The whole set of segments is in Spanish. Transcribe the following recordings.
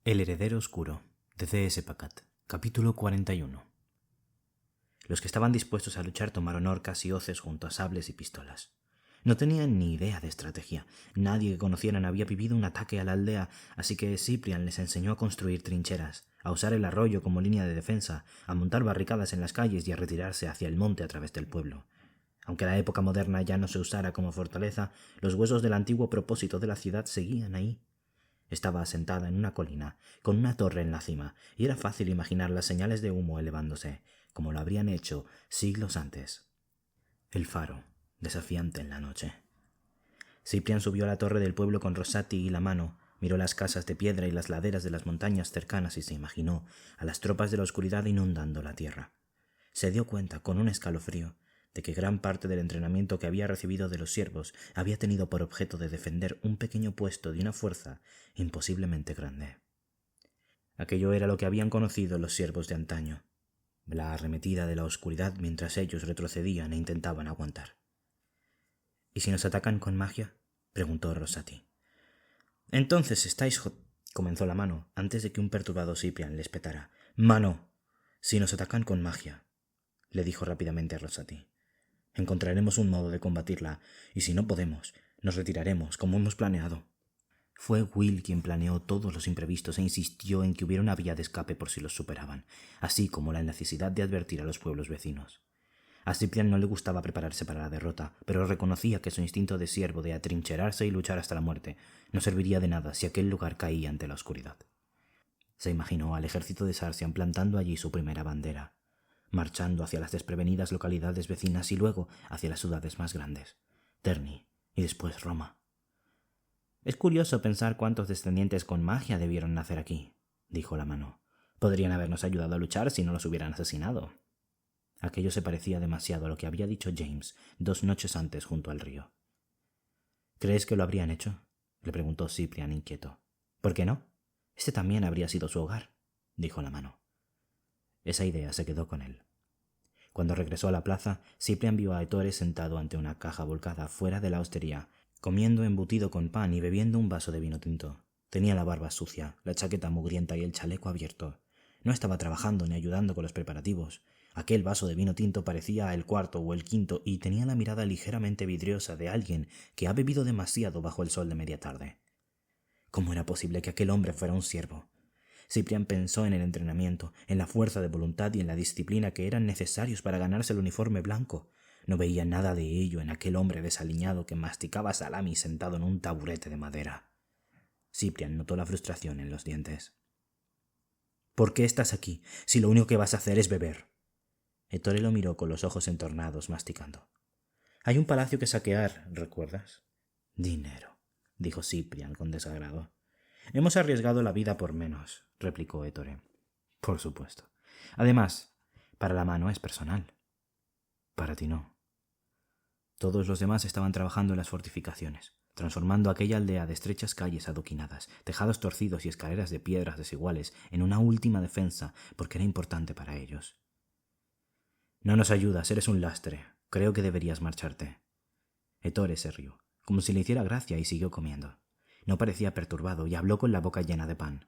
El heredero oscuro, de C.S. Pacat, capítulo 41. Los que estaban dispuestos a luchar tomaron horcas y hoces junto a sables y pistolas. No tenían ni idea de estrategia. Nadie que conocieran había vivido un ataque a la aldea, así que Cyprian les enseñó a construir trincheras, a usar el arroyo como línea de defensa, a montar barricadas en las calles y a retirarse hacia el monte a través del pueblo. Aunque la época moderna ya no se usara como fortaleza, los huesos del antiguo propósito de la ciudad seguían ahí. Estaba asentada en una colina, con una torre en la cima, y era fácil imaginar las señales de humo elevándose, como lo habrían hecho siglos antes. El faro, desafiante en la noche. Cyprian subió a la torre del pueblo con Rosati y la mano, miró las casas de piedra y las laderas de las montañas cercanas y se imaginó a las tropas de la oscuridad inundando la tierra. Se dio cuenta, con un escalofrío, de que gran parte del entrenamiento que había recibido de los siervos había tenido por objeto de defender un pequeño puesto de una fuerza imposiblemente grande. Aquello era lo que habían conocido los siervos de antaño, la arremetida de la oscuridad mientras ellos retrocedían e intentaban aguantar. —¿Y si nos atacan con magia? —preguntó Rosati. —Entonces estáis comenzó la mano, antes de que un perturbado Cyprian le espetara. —Mano, si nos atacan con magia —le dijo rápidamente a Rosati—, encontraremos un modo de combatirla, y si no podemos, nos retiraremos, como hemos planeado. Fue Will quien planeó todos los imprevistos e insistió en que hubiera una vía de escape por si los superaban, así como la necesidad de advertir a los pueblos vecinos. A Cyprian no le gustaba prepararse para la derrota, pero reconocía que su instinto de siervo de atrincherarse y luchar hasta la muerte no serviría de nada si aquel lugar caía ante la oscuridad. Se imaginó al ejército de Sarsian plantando allí su primera bandera, marchando hacia las desprevenidas localidades vecinas y luego hacia las ciudades más grandes, Terni y después Roma. «Es curioso pensar cuántos descendientes con magia debieron nacer aquí», dijo la mano. «Podrían habernos ayudado a luchar si no los hubieran asesinado». Aquello se parecía demasiado a lo que había dicho James 2 noches antes junto al río. «¿Crees que lo habrían hecho?», le preguntó Cyprian inquieto. «¿Por qué no? Este también habría sido su hogar», dijo la mano. Esa idea se quedó con él. Cuando regresó a la plaza, Cyprian vio a Ettore sentado ante una caja volcada fuera de la hostería, comiendo embutido con pan y bebiendo un vaso de vino tinto. Tenía la barba sucia, la chaqueta mugrienta y el chaleco abierto. No estaba trabajando ni ayudando con los preparativos. Aquel vaso de vino tinto parecía el cuarto o el quinto y tenía la mirada ligeramente vidriosa de alguien que ha bebido demasiado bajo el sol de media tarde. ¿Cómo era posible que aquel hombre fuera un siervo? Cyprian pensó en el entrenamiento, en la fuerza de voluntad y en la disciplina que eran necesarios para ganarse el uniforme blanco. No veía nada de ello en aquel hombre desaliñado que masticaba salami sentado en un taburete de madera. Cyprian notó la frustración en los dientes. «¿Por qué estás aquí, si lo único que vas a hacer es beber?» Ettore lo miró con los ojos entornados, masticando. «Hay un palacio que saquear, ¿recuerdas?» «Dinero», dijo Cyprian con desagrado. «Hemos arriesgado la vida por menos», replicó Ettore. «Por supuesto. Además, para la mano es personal. Para ti no». Todos los demás estaban trabajando en las fortificaciones, transformando aquella aldea de estrechas calles adoquinadas, tejados torcidos y escaleras de piedras desiguales en una última defensa, porque era importante para ellos. «No nos ayudas, eres un lastre. Creo que deberías marcharte». Ettore se rió, como si le hiciera gracia, y siguió comiendo. No parecía perturbado y habló con la boca llena de pan.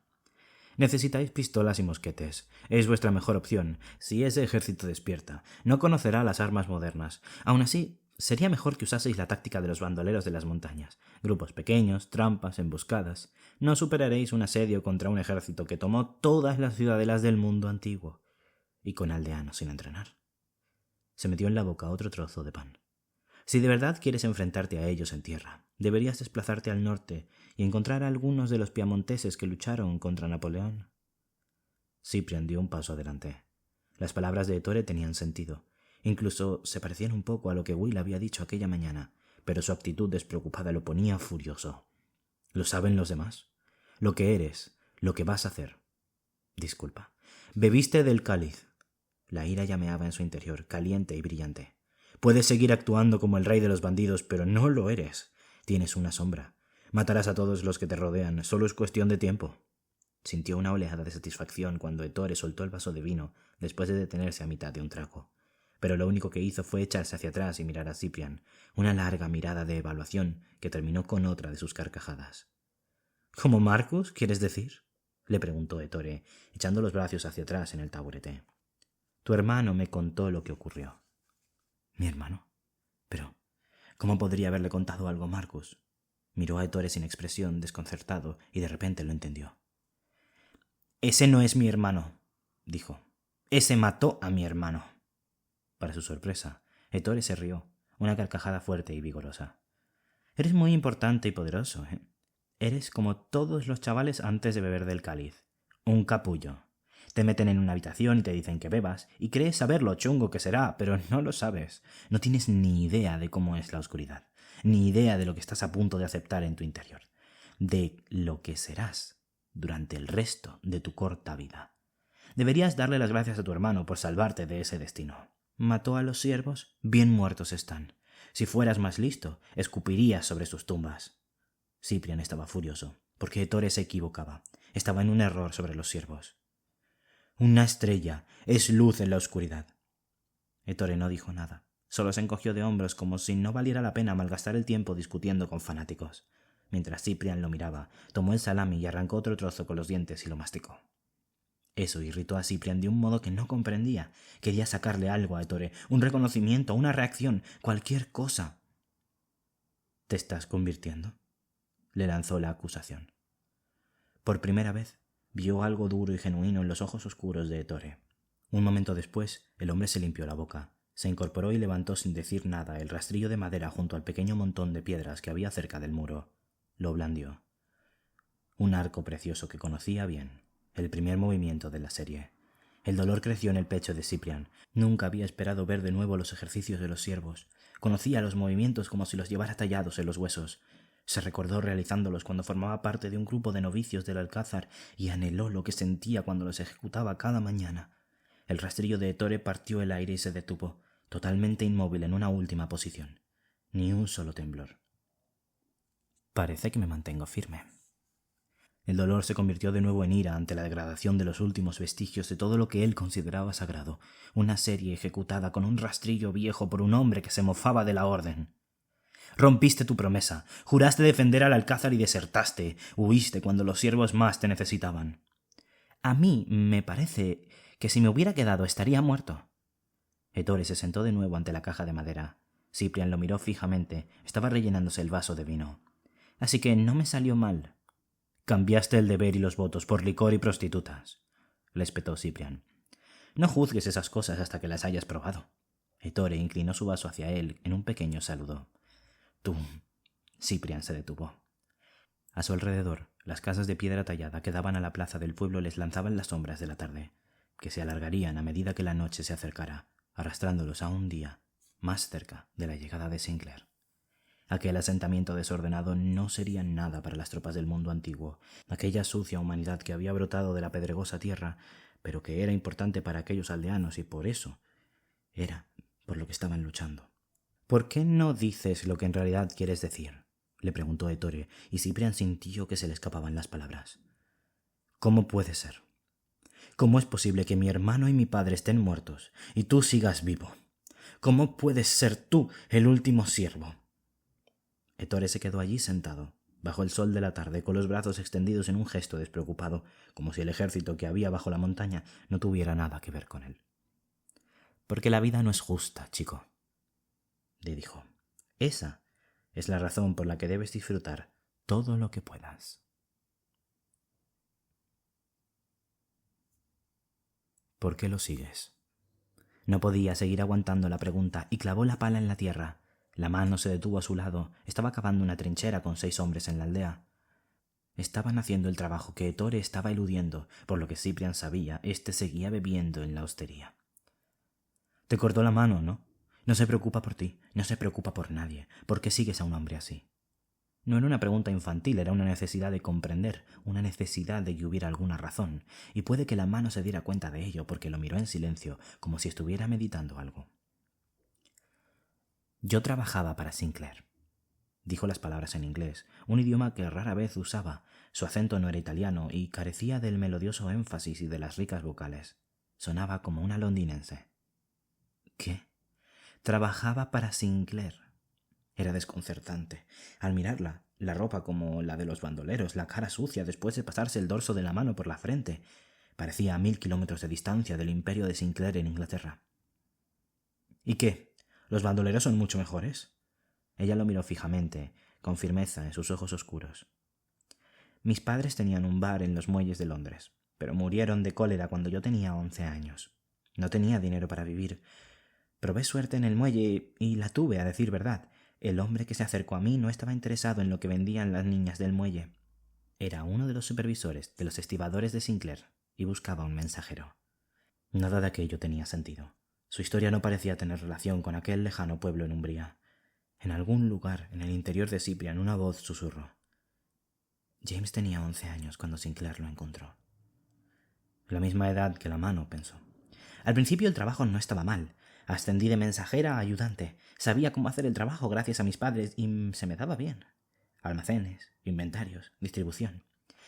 «Necesitáis pistolas y mosquetes. Es vuestra mejor opción. Si ese ejército despierta, no conocerá las armas modernas. Aún así, sería mejor que usaseis la táctica de los bandoleros de las montañas. Grupos pequeños, trampas, emboscadas. No superaréis un asedio contra un ejército que tomó todas las ciudadelas del mundo antiguo. Y con aldeanos sin entrenar». Se metió en la boca otro trozo de pan. «Si de verdad quieres enfrentarte a ellos en tierra, deberías desplazarte al norte y encontrar a algunos de los piamonteses que lucharon contra Napoleón». Cyprian dio un paso adelante. Las palabras de Ettore tenían sentido. Incluso se parecían un poco a lo que Will había dicho aquella mañana, pero su actitud despreocupada lo ponía furioso. «¿Lo saben los demás? Lo que eres, lo que vas a hacer». «Disculpa. Bebiste del cáliz». La ira llameaba en su interior, caliente y brillante. «Puedes seguir actuando como el rey de los bandidos, pero no lo eres. Tienes una sombra. Matarás a todos los que te rodean. Solo es cuestión de tiempo». Sintió una oleada de satisfacción cuando Ettore soltó el vaso de vino después de detenerse a mitad de un trago. Pero lo único que hizo fue echarse hacia atrás y mirar a Cyprian, una larga mirada de evaluación que terminó con otra de sus carcajadas. «¿Como Marcus, quieres decir?». le preguntó Ettore, echando los brazos hacia atrás en el taburete. Tu hermano me contó lo que ocurrió. ¿Mi hermano? Pero, ¿cómo podría haberle contado algo a Marcus? Miró a Ettore sin expresión, desconcertado, y de repente lo entendió. Ese no es mi hermano, dijo. Ese mató a mi hermano. Para su sorpresa, Ettore se rió, una carcajada fuerte y vigorosa. Eres muy importante y poderoso, ¿eh? Eres como todos los chavales antes de beber del cáliz. Un capullo. Te meten en una habitación y te dicen que bebas, y crees saber lo chungo que será, pero no lo sabes. No tienes ni idea de cómo es la oscuridad, ni idea de lo que estás a punto de aceptar en tu interior, de lo que serás durante el resto de tu corta vida. Deberías darle las gracias a tu hermano por salvarte de ese destino. Mató a los siervos, bien muertos están. Si fueras más listo, escupirías sobre sus tumbas. Ciprian estaba furioso, porque Ettore se equivocaba. Estaba en un error sobre los siervos. Una estrella es luz en la oscuridad. Ettore no dijo nada. Solo se encogió de hombros como si no valiera la pena malgastar el tiempo discutiendo con fanáticos. Mientras Ciprian lo miraba, tomó el salami y arrancó otro trozo con los dientes y lo masticó. Eso irritó a Ciprian de un modo que no comprendía. Quería sacarle algo a Ettore, un reconocimiento, una reacción, cualquier cosa. ¿Te estás convirtiendo?, le lanzó la acusación. Por primera vez, vio algo duro y genuino en los ojos oscuros de Ettore. Un momento después, el hombre se limpió la boca, se incorporó y levantó sin decir nada el rastrillo de madera junto al pequeño montón de piedras que había cerca del muro. Lo blandió. Un arco precioso que conocía bien, el primer movimiento de la serie. El dolor creció en el pecho de Ciprian. Nunca había esperado ver de nuevo los ejercicios de los siervos. Conocía los movimientos como si los llevara tallados en los huesos. Se recordó realizándolos cuando formaba parte de un grupo de novicios del Alcázar y anheló lo que sentía cuando los ejecutaba cada mañana. El rastrillo de Ettore partió el aire y se detuvo, totalmente inmóvil en una última posición. Ni un solo temblor. Parece que me mantengo firme. El dolor se convirtió de nuevo en ira ante la degradación de los últimos vestigios de todo lo que él consideraba sagrado, una serie ejecutada con un rastrillo viejo por un hombre que se mofaba de la orden. Rompiste tu promesa, juraste defender al Alcázar y desertaste, huiste cuando los siervos más te necesitaban. A mí me parece que si me hubiera quedado estaría muerto. Ettore se sentó de nuevo ante la caja de madera. Ciprian lo miró fijamente, estaba rellenándose el vaso de vino. Así que no me salió mal. Cambiaste el deber y los votos por licor y prostitutas, le espetó Ciprian. No juzgues esas cosas hasta que las hayas probado. Ettore inclinó su vaso hacia él en un pequeño saludo. Tú. Ciprian se detuvo. A su alrededor, las casas de piedra tallada que daban a la plaza del pueblo les lanzaban las sombras de la tarde, que se alargarían a medida que la noche se acercara, arrastrándolos a un día más cerca de la llegada de Sinclair. Aquel asentamiento desordenado no sería nada para las tropas del mundo antiguo, aquella sucia humanidad que había brotado de la pedregosa tierra, pero que era importante para aquellos aldeanos y por eso era por lo que estaban luchando. ¿Por qué no dices lo que en realidad quieres decir?, le preguntó Ettore, y Ciprian sintió que se le escapaban las palabras. ¿Cómo puede ser? ¿Cómo es posible que mi hermano y mi padre estén muertos y tú sigas vivo? ¿Cómo puedes ser tú el último siervo? Ettore se quedó allí sentado, bajo el sol de la tarde, con los brazos extendidos en un gesto despreocupado, como si el ejército que había bajo la montaña no tuviera nada que ver con él. Porque la vida no es justa, chico, le dijo. Esa es la razón por la que debes disfrutar todo lo que puedas. ¿Por qué lo sigues? No podía seguir aguantando la pregunta y clavó la pala en la tierra. La mano se detuvo a su lado. Estaba cavando una trinchera con 6 hombres en la aldea. Estaban haciendo el trabajo que Ettore estaba eludiendo, por lo que Ciprian sabía, seguía bebiendo en la hostería. Te cortó la mano, ¿no? No se preocupa por ti, no se preocupa por nadie. ¿Por qué sigues a un hombre así? No era una pregunta infantil, era una necesidad de comprender, una necesidad de que hubiera alguna razón, y puede que la mano se diera cuenta de ello porque lo miró en silencio, como si estuviera meditando algo. Yo trabajaba para Sinclair. Dijo las palabras en inglés, un idioma que rara vez usaba. Su acento no era italiano y carecía del melodioso énfasis y de las ricas vocales. Sonaba como una londinense. ¿Qué? Trabajaba para Sinclair. Era desconcertante. Al mirarla, la ropa como la de los bandoleros, la cara sucia después de pasarse el dorso de la mano por la frente. Parecía a 1000 kilómetros de distancia del imperio de Sinclair en Inglaterra. ¿Y qué? ¿Los bandoleros son mucho mejores? Ella lo miró fijamente, con firmeza en sus ojos oscuros. Mis padres tenían un bar en los muelles de Londres, pero murieron de cólera cuando yo tenía 11 años. No tenía dinero para vivir. Probé suerte en el muelle y la tuve, a decir verdad. El hombre que se acercó a mí no estaba interesado en lo que vendían las niñas del muelle. Era uno de los supervisores de los estibadores de Sinclair y buscaba un mensajero. Nada de aquello tenía sentido. Su historia no parecía tener relación con aquel lejano pueblo en Umbría. En algún lugar, en el interior de Cyprian, una voz susurró. James tenía 11 años cuando Sinclair lo encontró. La misma edad que la mano, pensó. Al principio el trabajo no estaba mal. Ascendí de mensajera a ayudante. Sabía cómo hacer el trabajo gracias a mis padres y se me daba bien. Almacenes, inventarios, distribución.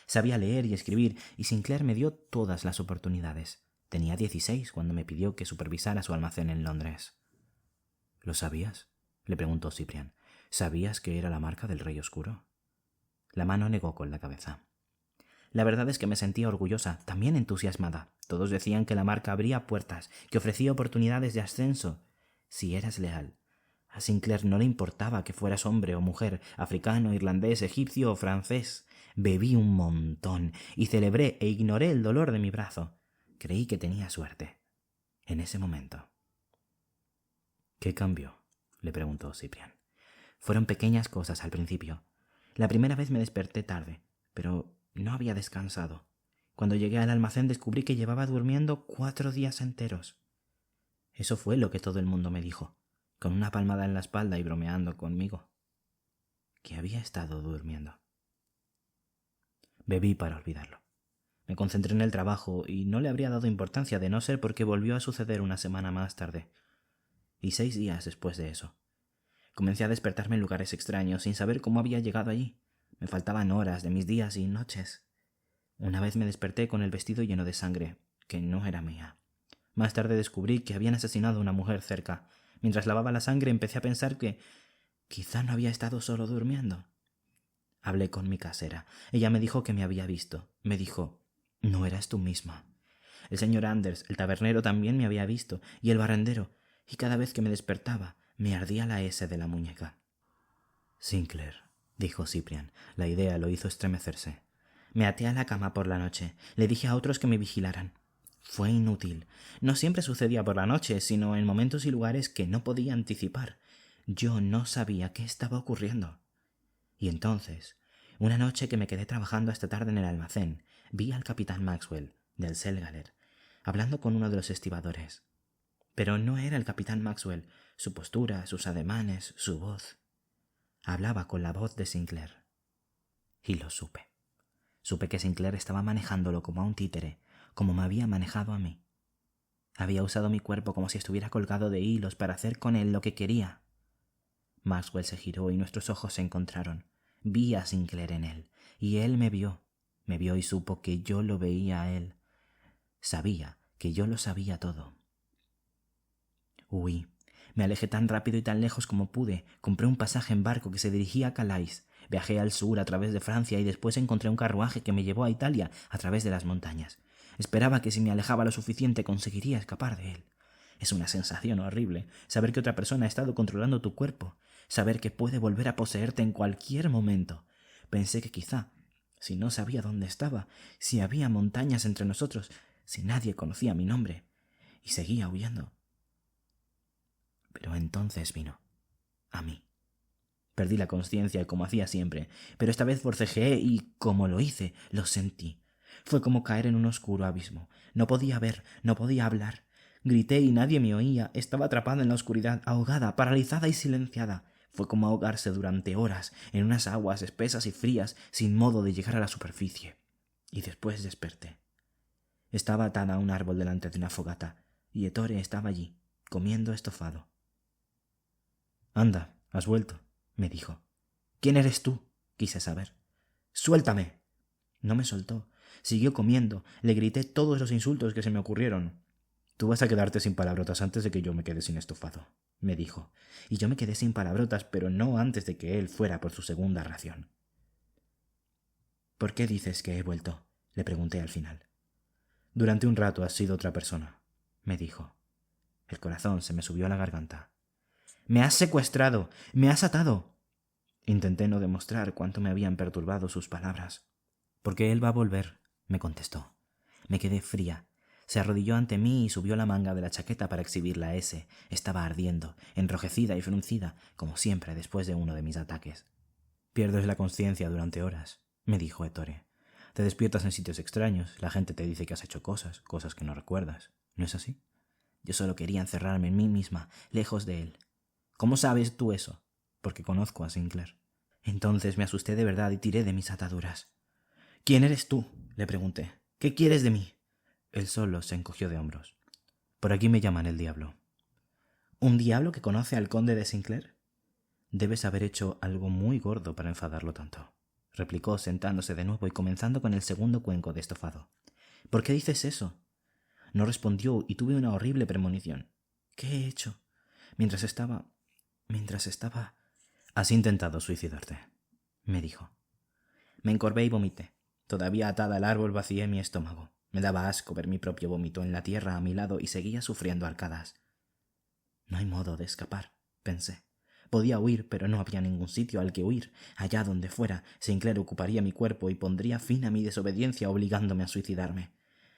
Sabía leer y escribir y Sinclair me dio todas las oportunidades. Tenía 16 cuando me pidió que supervisara su almacén en Londres. ¿Lo sabías?, le preguntó Cyprian. ¿Sabías que era la marca del Rey Oscuro? La mano negó con la cabeza. La verdad es que me sentía orgullosa, también entusiasmada. Todos decían que la marca abría puertas, que ofrecía oportunidades de ascenso. Si eras leal. A Sinclair no le importaba que fueras hombre o mujer, africano, irlandés, egipcio o francés. Bebí un montón y celebré e ignoré el dolor de mi brazo. Creí que tenía suerte. En ese momento. ¿Qué cambió?, le preguntó Cyprian. Fueron pequeñas cosas al principio. La primera vez me desperté tarde, pero no había descansado. Cuando llegué al almacén descubrí que llevaba durmiendo 4 días enteros. Eso fue lo que todo el mundo me dijo, con una palmada en la espalda y bromeando conmigo. Que había estado durmiendo. Bebí para olvidarlo. Me concentré en el trabajo y no le habría dado importancia de no ser porque volvió a suceder una semana más tarde. Y 6 días después de eso. Comencé a despertarme en lugares extraños sin saber cómo había llegado allí. Me faltaban horas de mis días y noches. Una vez me desperté con el vestido lleno de sangre, que no era mía. Más tarde descubrí que habían asesinado a una mujer cerca. Mientras lavaba la sangre empecé a pensar que quizá no había estado solo durmiendo. Hablé con mi casera. Ella me dijo que me había visto. Me dijo, no eras tú misma. El señor Anders, el tabernero, también me había visto, y el barrendero, y cada vez que me despertaba me ardía la S de la muñeca. Sinclair, dijo Cyprian. La idea lo hizo estremecerse. Me até a la cama por la noche. Le dije a otros que me vigilaran. Fue inútil. No siempre sucedía por la noche, sino en momentos y lugares que no podía anticipar. Yo no sabía qué estaba ocurriendo. Y entonces, una noche que me quedé trabajando hasta tarde en el almacén, vi al capitán Maxwell, del Selgaler, hablando con uno de los estibadores. Pero no era el capitán Maxwell. Su postura, sus ademanes, su voz. Hablaba con la voz de Sinclair. Y lo supe. Supe que Sinclair estaba manejándolo como a un títere, como me había manejado a mí. Había usado mi cuerpo como si estuviera colgado de hilos para hacer con él lo que quería. Maxwell se giró y nuestros ojos se encontraron. Vi a Sinclair en él, y él me vio y supo que yo lo veía a él. Sabía que yo lo sabía todo. Huí. Me alejé tan rápido y tan lejos como pude. Compré un pasaje en barco que se dirigía a Calais. Viajé al sur a través de Francia y después encontré un carruaje que me llevó a Italia a través de las montañas. Esperaba que si me alejaba lo suficiente conseguiría escapar de él. Es una sensación horrible saber que otra persona ha estado controlando tu cuerpo, saber que puede volver a poseerte en cualquier momento. Pensé que quizá, si no sabía dónde estaba, si había montañas entre nosotros, si nadie conocía mi nombre, y seguía huyendo. Pero entonces vino a mí. Perdí la consciencia como hacía siempre, pero esta vez forcejeé y, como lo hice, lo sentí. Fue como caer en un oscuro abismo. No podía ver, no podía hablar. Grité y nadie me oía. Estaba atrapada en la oscuridad, ahogada, paralizada y silenciada. Fue como ahogarse durante horas en unas aguas espesas y frías, sin modo de llegar a la superficie. Y después desperté. Estaba atada a un árbol delante de una fogata, y Ettore estaba allí, comiendo estofado. «Anda, has vuelto», me dijo. «¿Quién eres tú?», quise saber. «¡Suéltame!». No me soltó. Siguió comiendo. Le grité todos los insultos que se me ocurrieron. «Tú vas a quedarte sin palabrotas antes de que yo me quede sin estofado», me dijo. Y yo me quedé sin palabrotas, pero no antes de que él fuera por su segunda ración. ¿Por qué dices que he vuelto?, le pregunté al final. Durante un rato has sido otra persona, me dijo. El corazón se me subió a la garganta. ¡Me has secuestrado! ¡Me has atado! Intenté no demostrar cuánto me habían perturbado sus palabras. Porque él va a volver, me contestó. Me quedé fría. Se arrodilló ante mí y subió la manga de la chaqueta para exhibir la S. Estaba ardiendo, enrojecida y fruncida, como siempre después de uno de mis ataques. Pierdes la conciencia durante horas, me dijo Ettore. Te despiertas en sitios extraños, la gente te dice que has hecho cosas que no recuerdas. ¿No es así? Yo solo quería encerrarme en mí misma, lejos de él. ¿Cómo sabes tú eso? Porque conozco a Sinclair. Entonces me asusté de verdad y tiré de mis ataduras. ¿Quién eres tú?, le pregunté. ¿Qué quieres de mí? Él solo se encogió de hombros. Por aquí me llaman el diablo. ¿Un diablo que conoce al conde de Sinclair? Debes haber hecho algo muy gordo para enfadarlo tanto, replicó sentándose de nuevo y comenzando con el segundo cuenco de estofado. ¿Por qué dices eso? No respondió y tuve una horrible premonición. ¿Qué he hecho? Mientras estaba... Has intentado suicidarte, me dijo. Me encorvé y vomité. Todavía atada al árbol vacié mi estómago. Me daba asco ver mi propio vómito en la tierra a mi lado y seguía sufriendo arcadas. No hay modo de escapar, pensé. Podía huir, pero no había ningún sitio al que huir. Allá donde fuera, Sinclair ocuparía mi cuerpo y pondría fin a mi desobediencia obligándome a suicidarme.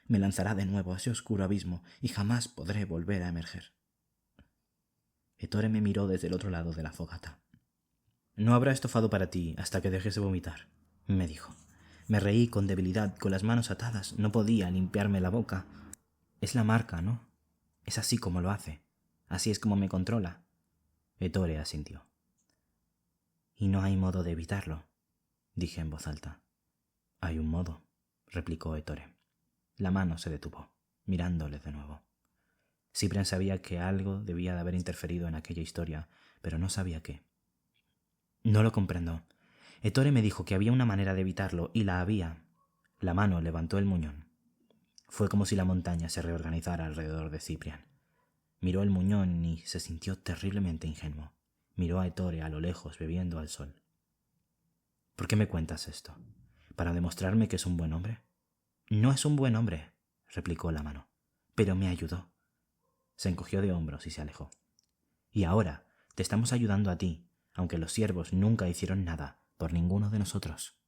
Me lanzará de nuevo a ese oscuro abismo y jamás podré volver a emerger. Ettore me miró desde el otro lado de la fogata. No habrá estofado para ti hasta que dejes de vomitar, me dijo. Me reí con debilidad, con las manos atadas. No podía limpiarme la boca. Es la marca, ¿no? Es así como lo hace. Así es como me controla. Ettore asintió. Y no hay modo de evitarlo, dije en voz alta. Hay un modo, replicó Ettore. La mano se detuvo, mirándole de nuevo. Cyprian sabía que algo debía de haber interferido en aquella historia, pero no sabía qué. No lo comprendo. Ettore me dijo que había una manera de evitarlo, y la había. La mano levantó el muñón. Fue como si la montaña se reorganizara alrededor de Cyprian. Miró el muñón y se sintió terriblemente ingenuo. Miró a Ettore a lo lejos bebiendo al sol. ¿Por qué me cuentas esto? ¿Para demostrarme que es un buen hombre? No es un buen hombre, replicó la mano, pero me ayudó. Se encogió de hombros y se alejó. Y ahora te estamos ayudando a ti, aunque los siervos nunca hicieron nada por ninguno de nosotros.